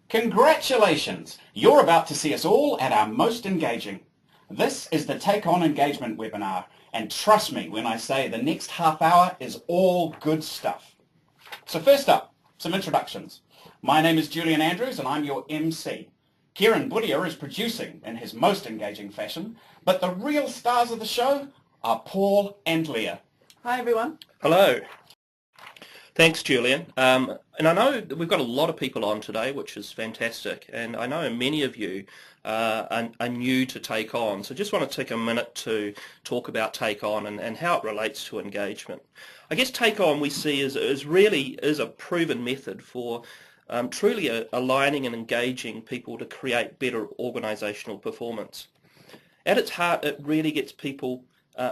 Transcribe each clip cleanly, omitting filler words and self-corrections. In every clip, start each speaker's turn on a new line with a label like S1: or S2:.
S1: Congratulations! You're about to see us all at our most engaging. This is the Take On Engagement webinar, and trust me when I say the next half hour is all good stuff. So first up, some introductions. My name is Julian Andrews and I'm your MC. Kieran Boudier is producing in his most engaging fashion, but the real stars of the show are Paul and Leah.
S2: Hi everyone.
S3: Hello. Thanks, Julian. And I know that we've got a lot of people on today, which is fantastic. And I know many of you are new to Take On. So just want to take a minute to talk about Take On and how it relates to engagement. I guess Take On we see is really a proven method for truly aligning and engaging people to create better organisational performance. At its heart, it really gets people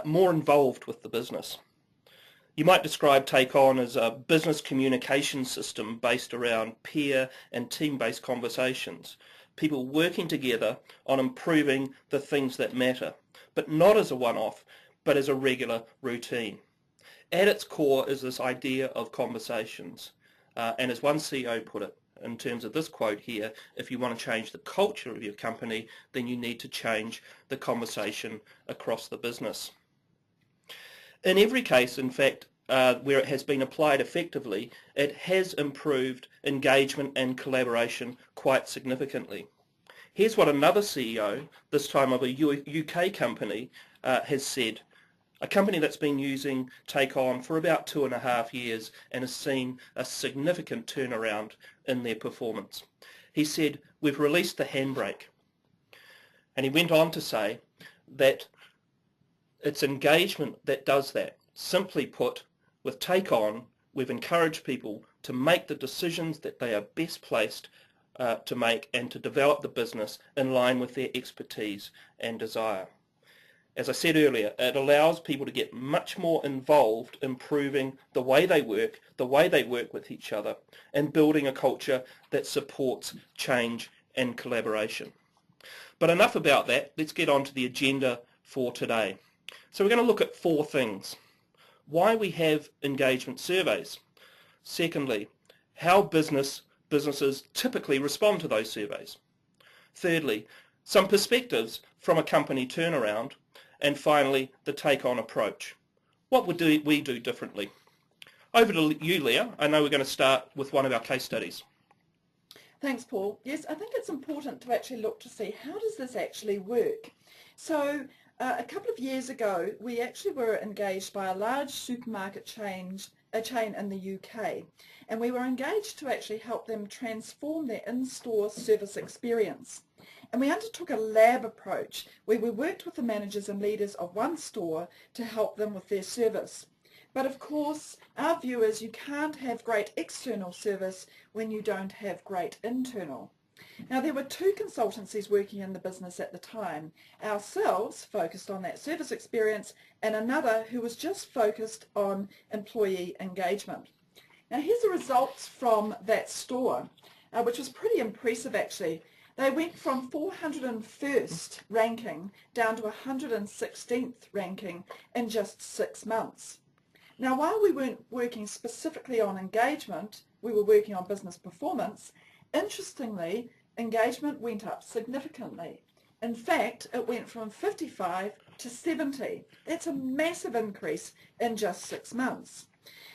S3: more involved with the business. You might describe Take On as a business communication system based around peer and team-based conversations, people working together on improving the things that matter, but not as a one-off, but as a regular routine. At its core is this idea of conversations, and as one CEO put it, in terms of this quote here, if you want to change the culture of your company, then you need to change the conversation across the business. In every case, in fact, where it has been applied effectively, it has improved engagement and collaboration quite significantly. Here's what another CEO, this time of a UK company, has said. A company that's been using Take On for about 2.5 years and has seen a significant turnaround in their performance. He said, "We've released the handbrake." And he went on to say that it's engagement that does that. Simply put, with Take On, we've encouraged people to make the decisions that they are best placed to make and to develop the business in line with their expertise and desire. As I said earlier, it allows people to get much more involved in improving the way they work with each other, and building a culture that supports change and collaboration. But enough about that, let's get on to the agenda for today. So we're going to look at 4 things. Why we have engagement surveys. Secondly, how businesses typically respond to those surveys. Thirdly, some perspectives from a company turnaround. And finally, the Take-On approach. What would we do differently? Over to you, Leah. I know we're going to start with one of our case studies.
S2: Thanks, Paul. Yes, I think it's important to actually look to see how does this actually work. So a couple of years ago, we actually were engaged by a large supermarket chain in the UK, and we were engaged to actually help them transform their in-store service experience. And we undertook a lab approach where we worked with the managers and leaders of one store to help them with their service. But of course, our view is you can't have great external service when you don't have great internal. Now, there were 2 consultancies working in the business at the time, ourselves focused on that service experience and another who was just focused on employee engagement. Now, here's the results from that store, which was pretty impressive actually. They went from 401st ranking down to 116th ranking in just 6 months. Now, while we weren't working specifically on engagement, we were working on business performance. Interestingly, engagement went up significantly. In fact, it went from 55 to 70. That's a massive increase in just 6 months.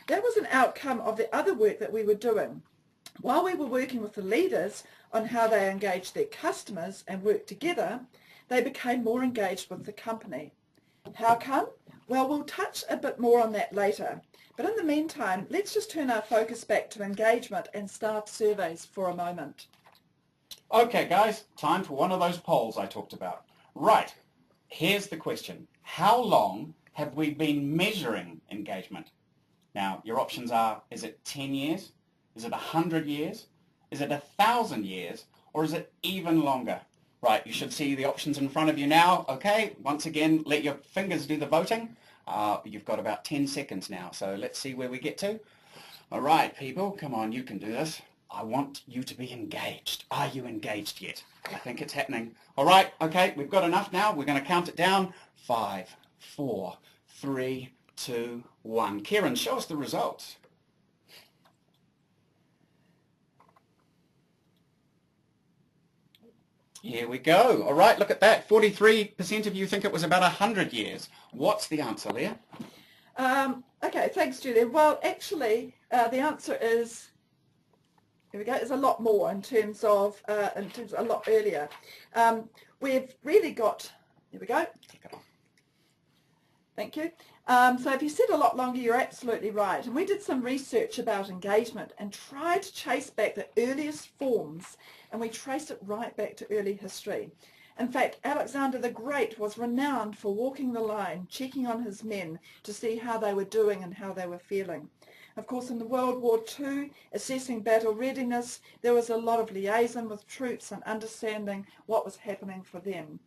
S2: That was an outcome of the other work that we were doing. While we were working with the leaders on how they engaged their customers and worked together, they became more engaged with the company. How come? Well, we'll touch a bit more on that later. But in the meantime, let's just turn our focus back to engagement and staff surveys for a moment.
S1: Okay guys, time for one of those polls I talked about. Right, here's the question. How long have we been measuring engagement? Now, your options are, is it 10 years? Is it 100 years? Is it 1,000 years? Or is it even longer? Right, you should see the options in front of you now. Okay, once again, let your fingers do the voting. You've got about 10 seconds now, so let's see where we get to. All right, people, come on, you can do this. I want you to be engaged. Are you engaged yet? I think it's happening. All right, okay, we've got enough now. We're going to count it down. 5, 4, 3, 2, 1. Kieran, show us the results. Here we go. All right, look at that. 43% of you think it was about 100 years. What's the answer, Leah?
S2: Okay, thanks, Julian. Well, actually, the answer is, here we go, is a lot more in terms of a lot earlier. We've really got, here we go. Thank you. So if you said a lot longer, you're absolutely right. And we did some research about engagement and tried to chase back the earliest forms, and we traced it right back to early history. In fact, Alexander the Great was renowned for walking the line, checking on his men to see how they were doing and how they were feeling. Of course, in the World War II, assessing battle readiness, there was a lot of liaison with troops and understanding what was happening for them.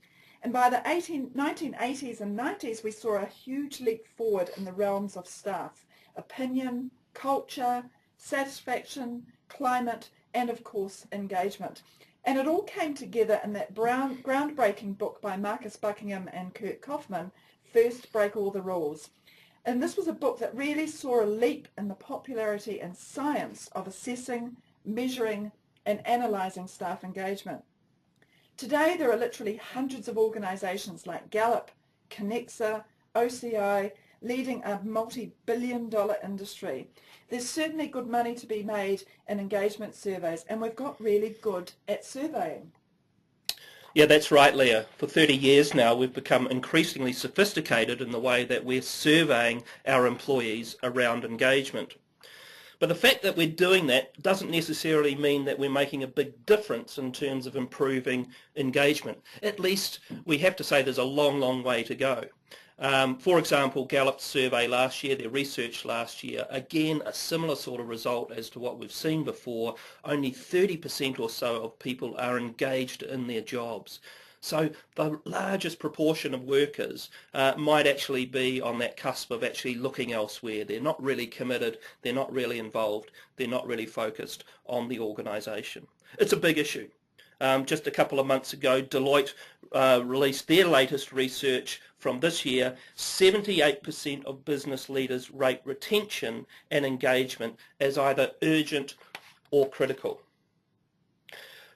S2: And by the 1980s and 90s, we saw a huge leap forward in the realms of staff, opinion, culture, satisfaction, climate, and of course, engagement. And it all came together in that groundbreaking book by Marcus Buckingham and Kurt Kaufman, First Break All the Rules. And this was a book that really saw a leap in the popularity and science of assessing, measuring, and analysing staff engagement. Today, there are literally hundreds of organisations like Gallup, Connexa, OCI, leading a multi-billion-dollar industry. There's certainly good money to be made in engagement surveys, and we've got really good at surveying.
S3: Yeah, that's right, Leah. For 30 years now, we've become increasingly sophisticated in the way that we're surveying our employees around engagement. But the fact that we're doing that doesn't necessarily mean that we're making a big difference in terms of improving engagement. At least we have to say there's a long, long way to go. For example, Gallup's survey last year, their research last year, again a similar sort of result as to what we've seen before. Only 30% or so of people are engaged in their jobs. So the largest proportion of workers might actually be on that cusp of actually looking elsewhere. They're not really committed, they're not really involved, they're not really focused on the organisation. It's a big issue. Just a couple of months ago, Deloitte released their latest research from this year. 78% of business leaders rate retention and engagement as either urgent or critical.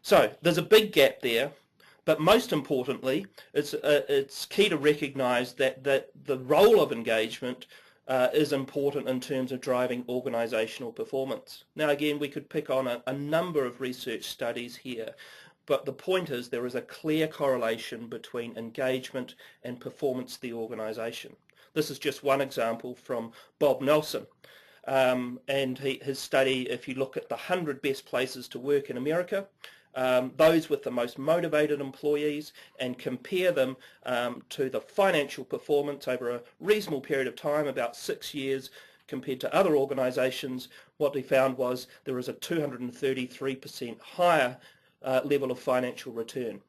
S3: So there's a big gap there. But most importantly, it's key to recognise that the role of engagement is important in terms of driving organisational performance. Now again, we could pick on a number of research studies here, but the point is there is a clear correlation between engagement and performance of the organisation. This is just one example from Bob Nelson. And his study, if you look at the 100 best places to work in America, those with the most motivated employees, and compare them to the financial performance over a reasonable period of time, about 6 years, compared to other organisations, what they found was there was a 233% higher level of financial return.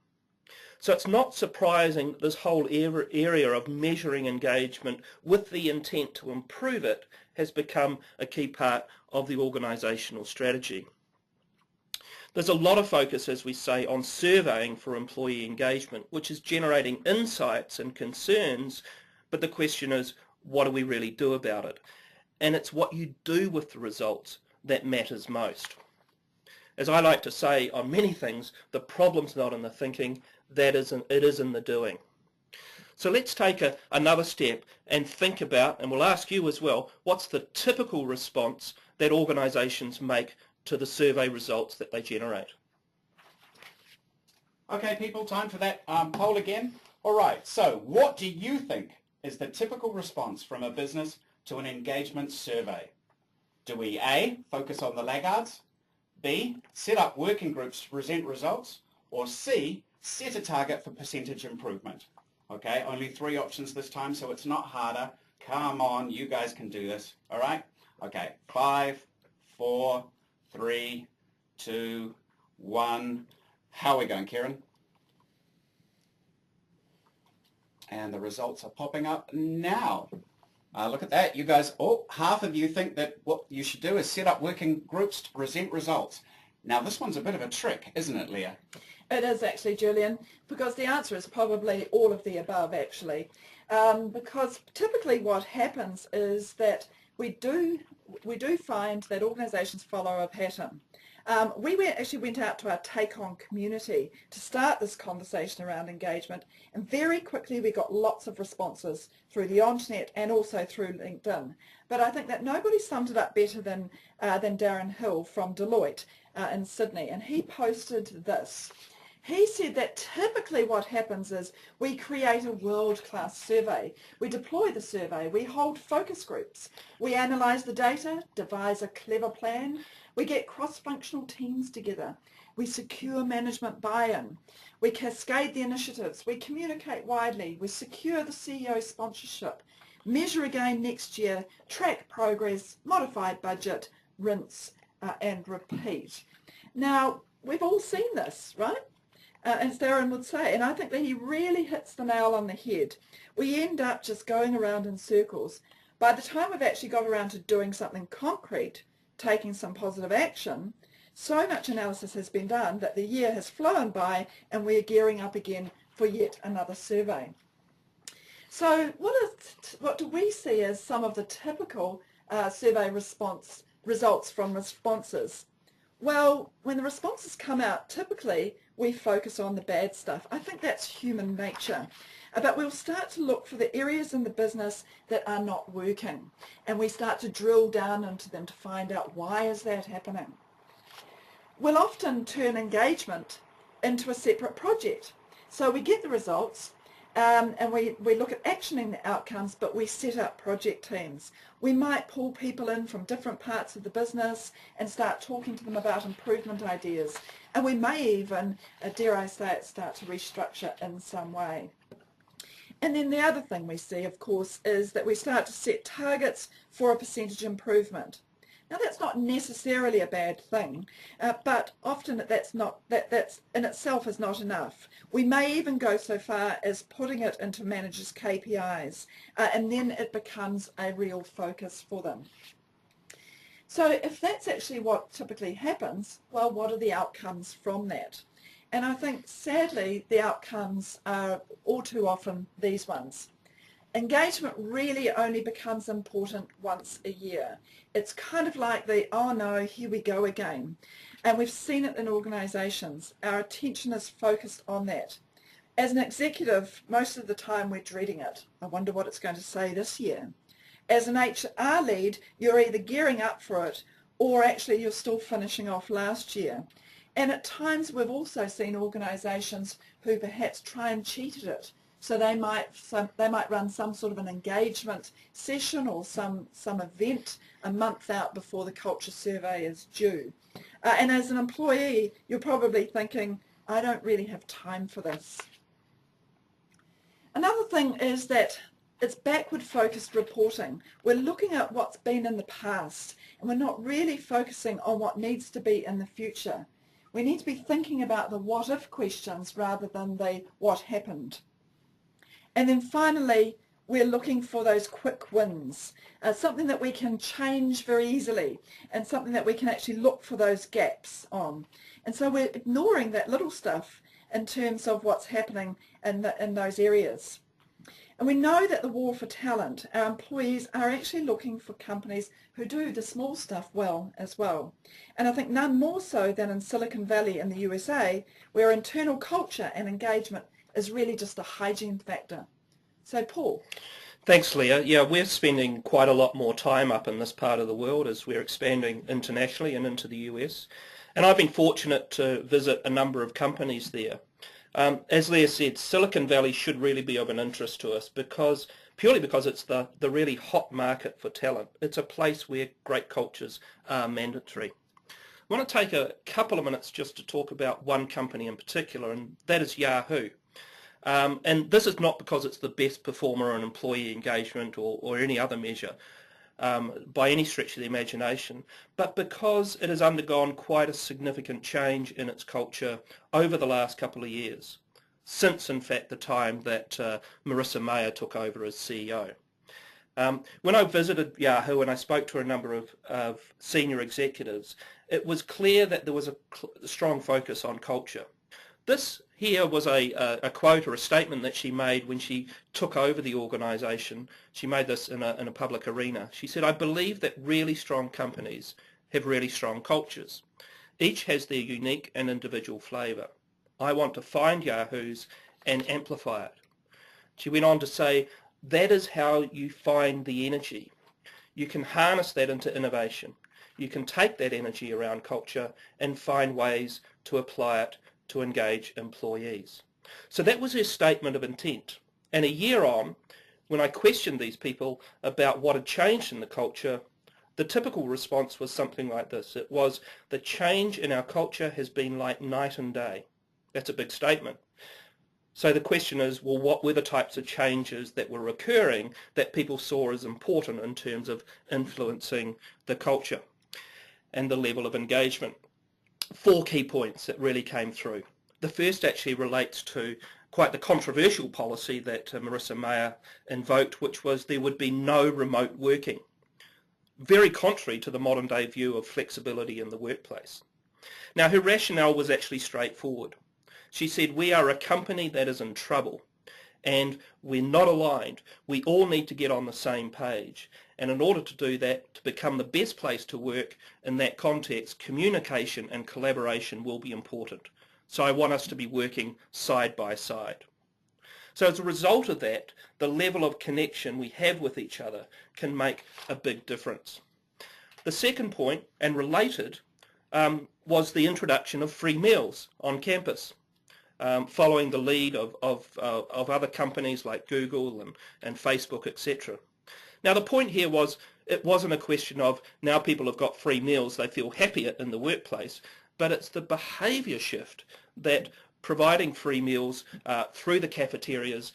S3: So it's not surprising this whole area of measuring engagement with the intent to improve it has become a key part of the organisational strategy. There's a lot of focus, as we say, on surveying for employee engagement, which is generating insights and concerns, but the question is, what do we really do about it? And it's what you do with the results that matters most. As I like to say on many things, the problem's not in the thinking, it is in the doing. So let's take another step and think about, and we'll ask you as well, what's the typical response that organisations make to the survey results that they generate.
S1: Okay, people, time for that poll again. All right, so what do you think is the typical response from a business to an engagement survey? Do we A, focus on the laggards, B, set up working groups to present results, or C, set a target for percentage improvement? Okay, only 3 options this time, so it's not harder. Come on, you guys can do this, all right? Okay, 5, 4, 3, 2, 1. How are we going, Kieran? And the results are popping up now. Look at that. You guys, half of you think that what you should do is set up working groups to present results. Now, this one's a bit of a trick, isn't it, Leah?
S2: It is actually, Julian, because the answer is probably all of the above, actually. Because typically what happens is that we do find that organisations follow a pattern. We actually went out to our TakeON community to start this conversation around engagement, and very quickly we got lots of responses through the Internet and also through LinkedIn. But I think that nobody summed it up better than Darren Hill from Deloitte in Sydney, and he posted this. He said that typically what happens is we create a world-class survey. We deploy the survey, we hold focus groups, we analyse the data, devise a clever plan, we get cross-functional teams together, we secure management buy-in, we cascade the initiatives, we communicate widely, we secure the CEO sponsorship, measure again next year, track progress, modify budget, rinse and repeat. Now, we've all seen this, right? As Darren would say, and I think that he really hits the nail on the head. We end up just going around in circles. By the time we've actually got around to doing something concrete, taking some positive action, so much analysis has been done that the year has flown by and we're gearing up again for yet another survey. So what do we see as some of the typical survey results from responses? Well, when the responses come out, typically we focus on the bad stuff. I think that's human nature. But we'll start to look for the areas in the business that are not working, and we start to drill down into them to find out why is that happening. We'll often turn engagement into a separate project. So we get the results, and we look at actioning the outcomes, but we set up project teams. We might pull people in from different parts of the business and start talking to them about improvement ideas. And we may even, dare I say it, start to restructure in some way. And then the other thing we see, of course, is that we start to set targets for a percentage improvement. Now that's not necessarily a bad thing, but often that's in itself is not enough. We may even go so far as putting it into managers' KPIs, and then it becomes a real focus for them. So if that's actually what typically happens, well, what are the outcomes from that? And I think sadly the outcomes are all too often these ones. Engagement really only becomes important once a year. It's kind of like the, oh no, here we go again. And we've seen it in organisations. Our attention is focused on that. As an executive, most of the time we're dreading it. I wonder what it's going to say this year. As an HR lead, you're either gearing up for it or actually you're still finishing off last year. And at times we've also seen organisations who perhaps try and cheat at it. So they might run some sort of an engagement session or some event a month out before the culture survey is due. And as an employee, you're probably thinking, I don't really have time for this. Another thing is that it's backward focused reporting. We're looking at what's been in the past and we're not really focusing on what needs to be in the future. We need to be thinking about the what if questions rather than the what happened. And then finally, we're looking for those quick wins, something that we can change very easily and something that we can actually look for those gaps on. And so we're ignoring that little stuff in terms of what's happening in those areas. And we know that the war for talent, our employees are actually looking for companies who do the small stuff well as well. And I think none more so than in Silicon Valley in the USA, where internal culture and engagement is really just a hygiene factor. So Paul.
S3: Thanks, Leah. Yeah, we're spending quite a lot more time up in this part of the world as we're expanding internationally and into the US. And I've been fortunate to visit a number of companies there. As Leah said, Silicon Valley should really be of an interest to us purely because it's the really hot market for talent. It's a place where great cultures are mandatory. I want to take a couple of minutes just to talk about one company in particular, and that is Yahoo. And this is not because it's the best performer on employee engagement or any other measure by any stretch of the imagination, but because it has undergone quite a significant change in its culture over the last couple of years, since in fact the time that Marissa Mayer took over as CEO. When I visited Yahoo and I spoke to a number of senior executives, it was clear that there was a strong focus on culture. This here was a quote or a statement that she made when she took over the organisation. She made this in a public arena. She said, "I believe that really strong companies have really strong cultures." Each has their unique and individual flavour. I want to find Yahoos and amplify it. She went on to say, that is how you find the energy. You can harness that into innovation. You can take that energy around culture and find ways to apply it to engage employees. So that was her statement of intent. And a year on, when I questioned these people about what had changed in the culture, the typical response was something like this. It was, the change in our culture has been like night and day. That's a big statement. So the question is, well, what were the types of changes that were occurring that people saw as important in terms of influencing the culture and the level of engagement? 4 key points that really came through. The first actually relates to quite the controversial policy that Marissa Mayer invoked, which was there would be no remote working. Very contrary to the modern day view of flexibility in the workplace. Now, her rationale was actually straightforward. She said, we are a company that is in trouble and we're not aligned. We all need to get on the same page. And in order to do that, to become the best place to work in that context, communication and collaboration will be important. So I want us to be working side by side. So as a result of that, the level of connection we have with each other can make a big difference. The second point, and related, was the introduction of free meals on campus, following the lead of other companies like Google and Facebook, etc. Now the point here was, it wasn't a question of now people have got free meals, they feel happier in the workplace, but it's the behaviour shift that providing free meals through the cafeterias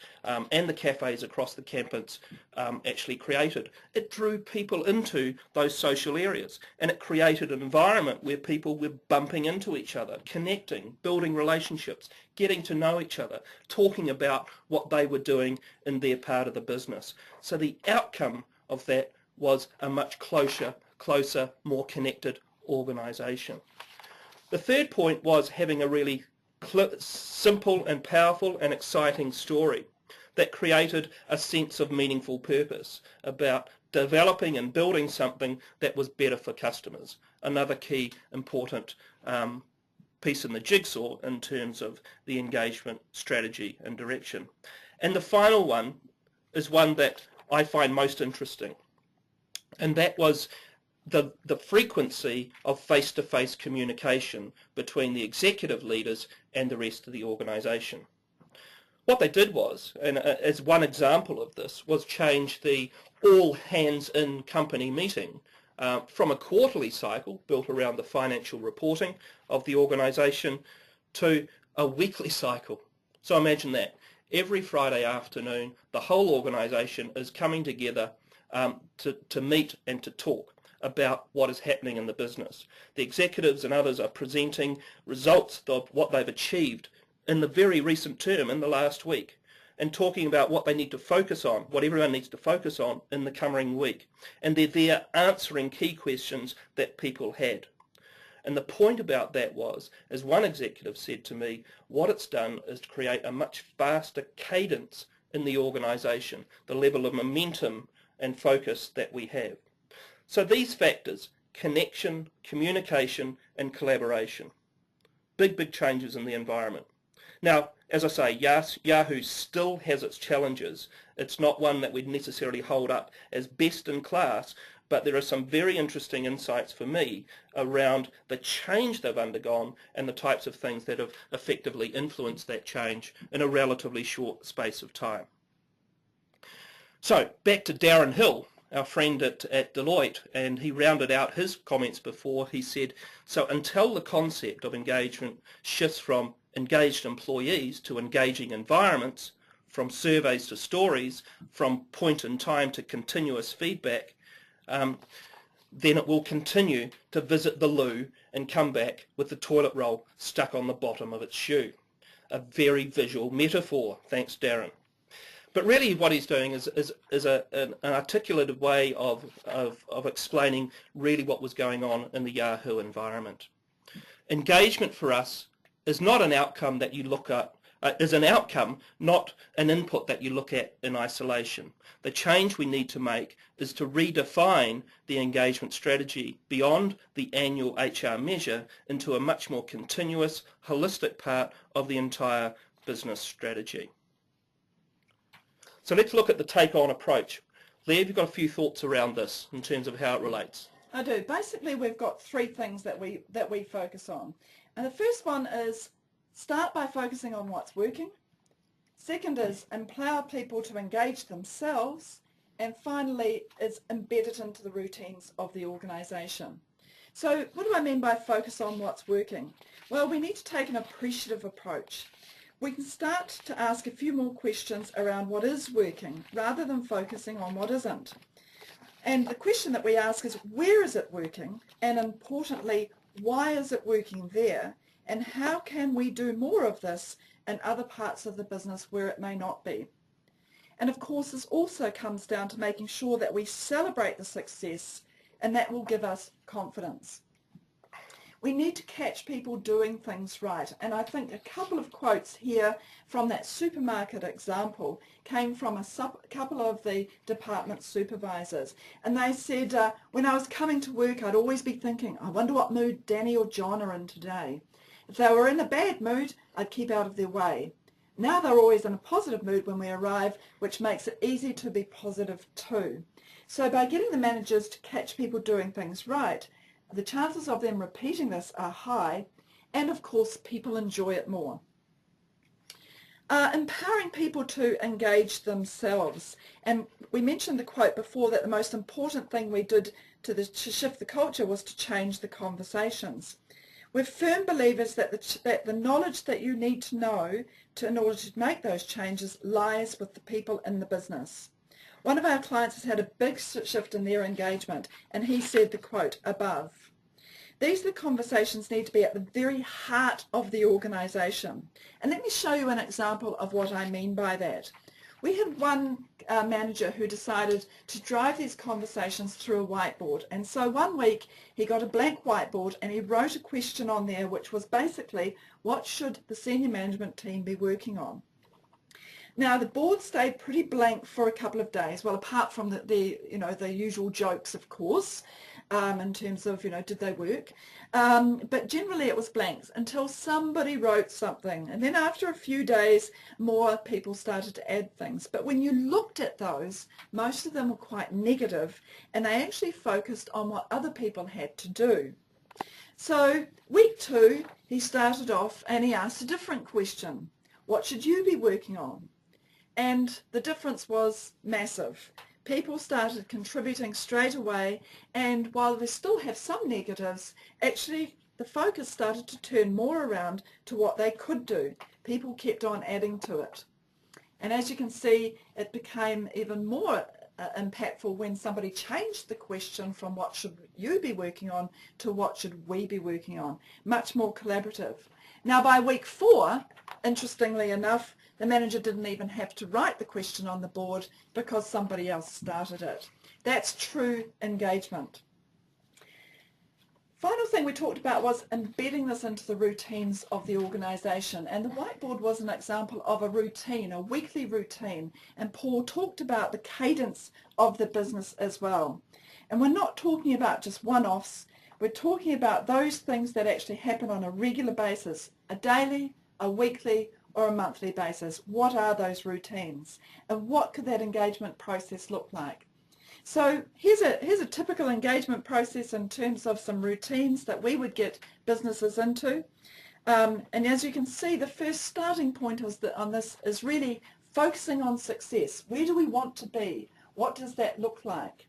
S3: and the cafes across the campus actually created. It drew people into those social areas, and it created an environment where people were bumping into each other, connecting, building relationships, getting to know each other, talking about what they were doing in their part of the business. So the outcome of that was a much closer, more connected organisation. The third point was having a really simple and powerful and exciting story that created a sense of meaningful purpose about developing and building something that was better for customers. Another key important piece in the jigsaw in terms of the engagement strategy and direction. And the final one is one that I find most interesting, and that was the frequency of face-to-face communication between the executive leaders and the rest of the organisation. What they did was, and as one example of this, was change the all-hands-in company meeting from a quarterly cycle built around the financial reporting of the organisation to a weekly cycle. So imagine that. Every Friday afternoon, the whole organisation is coming together to meet and to talk about what is happening in the business. The executives and others are presenting results of what they've achieved in the very recent term, in the last week, and talking about what they need to focus on, what everyone needs to focus on in the coming week. And they're there answering key questions that people had. And the point about that was, as one executive said to me, what it's done is to create a much faster cadence in the organisation, the level of momentum and focus that we have. So these factors, connection, communication and collaboration, big changes in the environment. Now, as I say, Yahoo still has its challenges. It's not one that we'd necessarily hold up as best in class, but there are some very interesting insights for me around the change they've undergone and the types of things that have effectively influenced that change in a relatively short space of time. So, back to Darren Hill, our friend at Deloitte, and he rounded out his comments before. He said, so until the concept of engagement shifts from engaged employees to engaging environments, from surveys to stories, from point in time to continuous feedback, then it will continue to visit the loo and come back with the toilet roll stuck on the bottom of its shoe. A very visual metaphor, thanks Darren. But really what he's doing is an articulated way of explaining really what was going on in the Yahoo environment. Engagement for us is not an outcome that you look at is an outcome, not an input that you look at in isolation. The change we need to make is to redefine the engagement strategy beyond the annual HR measure into a much more continuous, holistic part of the entire business strategy. So let's look at the take-on approach. Leah, have you got a few thoughts around this in terms of how it relates?
S2: I do. Basically, we've got three things that we focus on. And the first one is start by focusing on what's working. Second is empower people to engage themselves. And finally is embed it into the routines of the organisation. So what do I mean by focus on what's working? Well, we need to take an appreciative approach. We can start to ask a few more questions around what is working rather than focusing on what isn't. And the question that we ask is, where is it working? And importantly, why is it working there? And how can we do more of this in other parts of the business where it may not be? And of course, this also comes down to making sure that we celebrate the success, and that will give us confidence. We need to catch people doing things right. And I think a couple of quotes here from that supermarket example came from a couple of the department supervisors. And they said, when I was coming to work, I'd always be thinking, I wonder what mood Danny or John are in today. If they were in a bad mood, I'd keep out of their way. Now they're always in a positive mood when we arrive, which makes it easy to be positive too. So by getting the managers to catch people doing things right, the chances of them repeating this are high, and of course people enjoy it more. Empowering people to engage themselves. And we mentioned the quote before that the most important thing we did to shift the culture was to change the conversations. We're firm believers that the knowledge that you need to know in order to make those changes lies with the people in the business. One of our clients has had a big shift in their engagement, and he said the quote above. These are the conversations need to be at the very heart of the organisation. And let me show you an example of what I mean by that. We had one manager who decided to drive these conversations through a whiteboard. And so one week he got a blank whiteboard and he wrote a question on there which was basically, what should the senior management team be working on? Now the board stayed pretty blank for a couple of days, well apart from the usual jokes of course, in terms of did they work, but generally it was blanks until somebody wrote something, and then after a few days more people started to add things. But when you looked at those, most of them were quite negative, and they actually focused on what other people had to do. So week 2 he started off and he asked a different question. What should you be working on? And the difference was massive. People started contributing straight away, and while they still have some negatives, actually the focus started to turn more around to what they could do. People kept on adding to it. And as you can see, it became even more impactful when somebody changed the question from what should you be working on to what should we be working on. Much more collaborative. Now by week 4, interestingly enough, the manager didn't even have to write the question on the board because somebody else started it. That's true engagement. Final thing we talked about was embedding this into the routines of the organisation, and the whiteboard was an example of a routine, a weekly routine, and Paul talked about the cadence of the business as well. And we're not talking about just one-offs, we're talking about those things that actually happen on a regular basis, a daily, a weekly, or a monthly basis. What are those routines, and what could that engagement process look like? So here's a typical engagement process in terms of some routines that we would get businesses into. And as you can see, the first starting point on this is really focusing on success. Where do we want to be? What does that look like?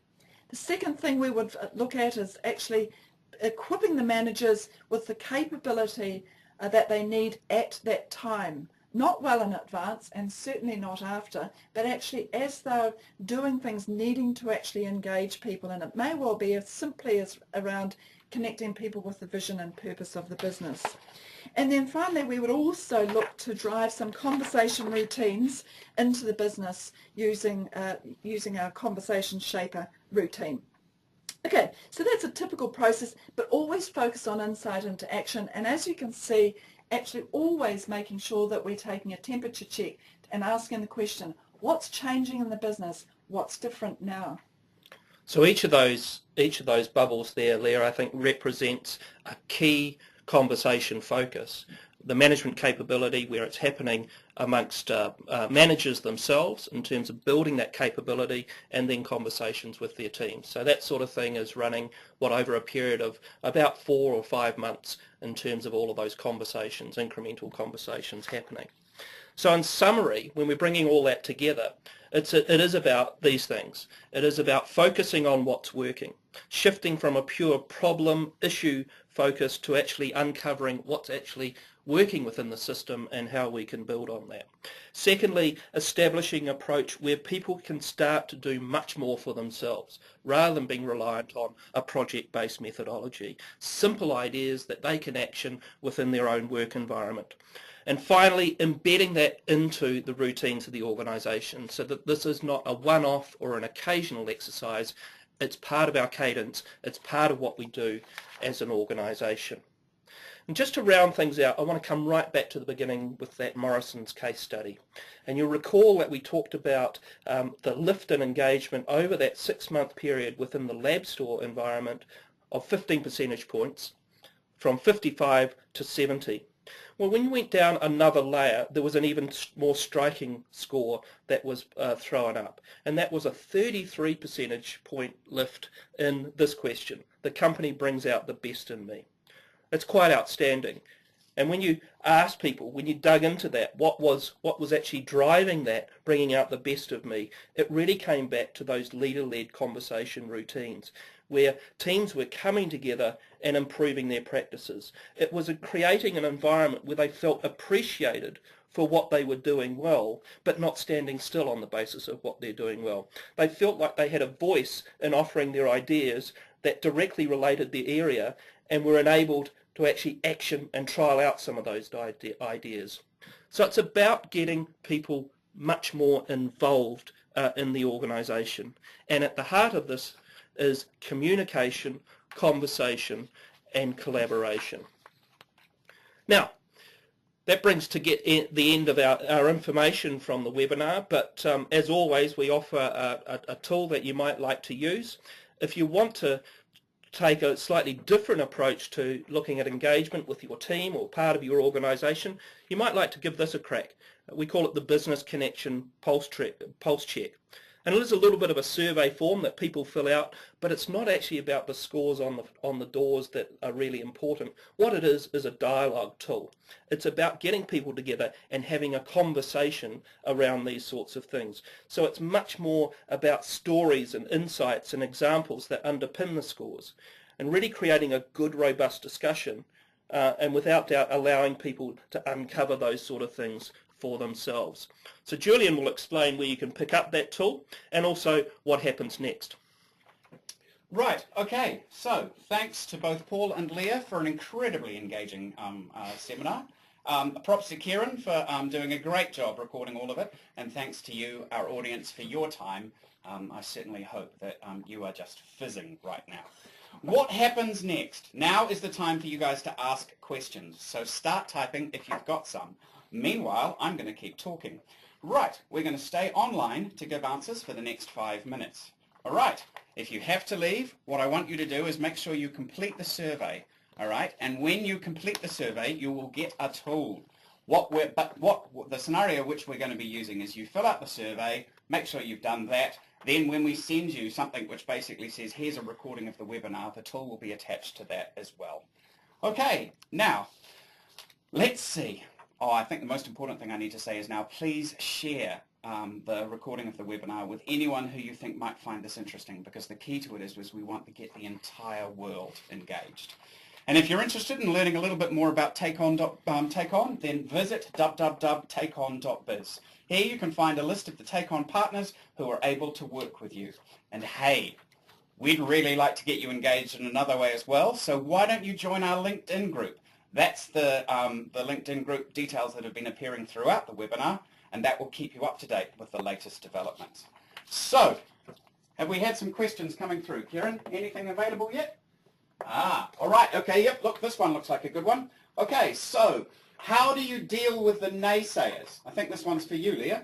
S2: The second thing we would look at is actually equipping the managers with the capability that they need at that time. Not well in advance and certainly not after, but actually as they're doing things, needing to actually engage people, and it may well be as simply as around connecting people with the vision and purpose of the business. And then finally we would also look to drive some conversation routines into the business using our conversation shaper routine. Okay, so that's a typical process, but always focus on insight into action, and as you can see, actually always making sure that we're taking a temperature check and asking the question, what's changing in the business? What's different now?
S3: So each of those bubbles there, Leah, I think represents a key conversation focus. The management capability where it's happening amongst managers themselves in terms of building that capability, and then conversations with their teams. So that sort of thing is running over a period of about 4 or 5 months in terms of all of those conversations, incremental conversations happening. So in summary, when we're bringing all that together, it is about these things. It is about focusing on what's working, shifting from a pure problem issue focus to actually uncovering what's actually working within the system and how we can build on that. Secondly, establishing an approach where people can start to do much more for themselves rather than being reliant on a project-based methodology. Simple ideas that they can action within their own work environment. And finally, embedding that into the routines of the organisation so that this is not a one-off or an occasional exercise. It's part of our cadence. It's part of what we do as an organisation. And just to round things out, I want to come right back to the beginning with that Morrison's case study. And you'll recall that we talked about the lift in engagement over that 6-month period within the lab store environment of 15 percentage points from 55 to 70. Well, when you went down another layer, there was an even more striking score that was thrown up, and that was a 33 percentage point lift in this question. The company brings out the best in me. It's quite outstanding. And when you ask people, when you dug into that, what was actually driving that, bringing out the best of me, it really came back to those leader-led conversation routines, where teams were coming together and improving their practices. It was creating an environment where they felt appreciated for what they were doing well, but not standing still on the basis of what they're doing well. They felt like they had a voice in offering their ideas that directly related their area and were enabled to actually action and trial out some of those ideas. So it's about getting people much more involved in the organisation. And at the heart of this is communication, conversation, and collaboration. Now, that brings to the end of our information from the webinar, but as always, we offer a tool that you might like to use. If you want to take a slightly different approach to looking at engagement with your team or part of your organisation, you might like to give this a crack. We call it the Business Connection Pulse Check. And it is a little bit of a survey form that people fill out, but it's not actually about the scores on the doors that are really important. What it is a dialogue tool. It's about getting people together and having a conversation around these sorts of things. So it's much more about stories and insights and examples that underpin the scores, and really creating a good, robust discussion, and without doubt allowing people to uncover those sort of things for themselves. So Julian will explain where you can pick up that tool and also what happens next.
S1: Right, okay, so thanks to both Paul and Leah for an incredibly engaging seminar. Props to Kieran for doing a great job recording all of it, and thanks to you, our audience, for your time. I certainly hope that you are just fizzing right now. What happens next? Now is the time for you guys to ask questions, so start typing if you've got some. Meanwhile, I'm going to keep talking. Right, we're going to stay online to give answers for the next 5 minutes. All right, if you have to leave, what I want you to do is make sure you complete the survey. All right, and when you complete the survey, you will get a tool. The scenario which we're going to be using is you fill out the survey, make sure you've done that. Then when we send you something which basically says, here's a recording of the webinar, the tool will be attached to that as well. Okay, now, let's see. Oh, I think the most important thing I need to say is now please share the recording of the webinar with anyone who you think might find this interesting, because the key to it is we want to get the entire world engaged. And if you're interested in learning a little bit more about TakeOn, then visit www.takeon.biz. Here you can find a list of the TakeOn partners who are able to work with you. And hey, we'd really like to get you engaged in another way as well, so why don't you join our LinkedIn group? That's the LinkedIn group details that have been appearing throughout the webinar, and that will keep you up to date with the latest developments. So, have we had some questions coming through? Kieran, anything available yet? All right, okay, yep, look, this one looks like a good one. Okay, so how do you deal with the naysayers? I think this one's for you, Leah.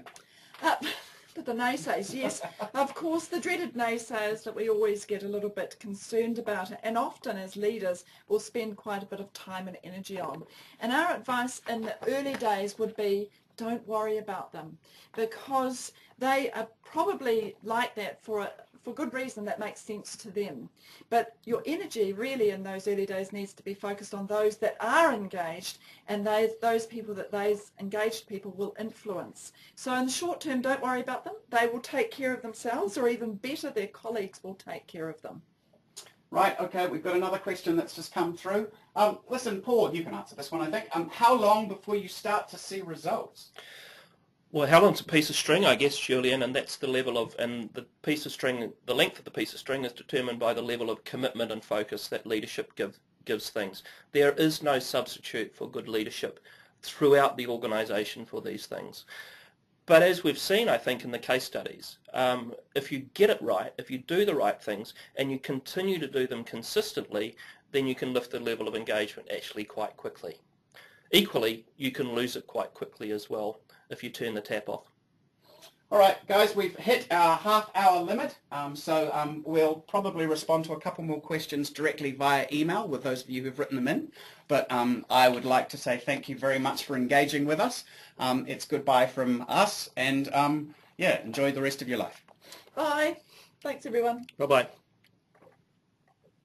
S2: The naysayers, yes. Of course, the dreaded naysayers that we always get a little bit concerned about, and often as leaders will spend quite a bit of time and energy on. And our advice in the early days would be, don't worry about them, because they are probably like that for good reason that makes sense to them. But your energy really in those early days needs to be focused on those that are engaged, and those people that those engaged people will influence. So in the short term, don't worry about them. They will take care of themselves, or even better, their colleagues will take care of them.
S1: Right, okay, we've got another question that's just come through. Listen, Paul, you can answer this one, I think. How long before you start to see results?
S3: Well, how long's a piece of string, I guess, Julian, and that's the level of, and the piece of string, the length of the piece of string is determined by the level of commitment and focus that leadership gives things. There is no substitute for good leadership throughout the organisation for these things. But as we've seen, I think, in the case studies, if you get it right, if you do the right things, and you continue to do them consistently, then you can lift the level of engagement actually quite quickly. Equally, you can lose it quite quickly as well if you turn the tap off.
S1: All right, guys, we've hit our half-hour limit, so we'll probably respond to a couple more questions directly via email with those of you who've written them in. But I would like to say thank you very much for engaging with us. It's goodbye from us, and yeah, enjoy the rest of your life.
S2: Bye. Thanks, everyone.
S3: Bye-bye.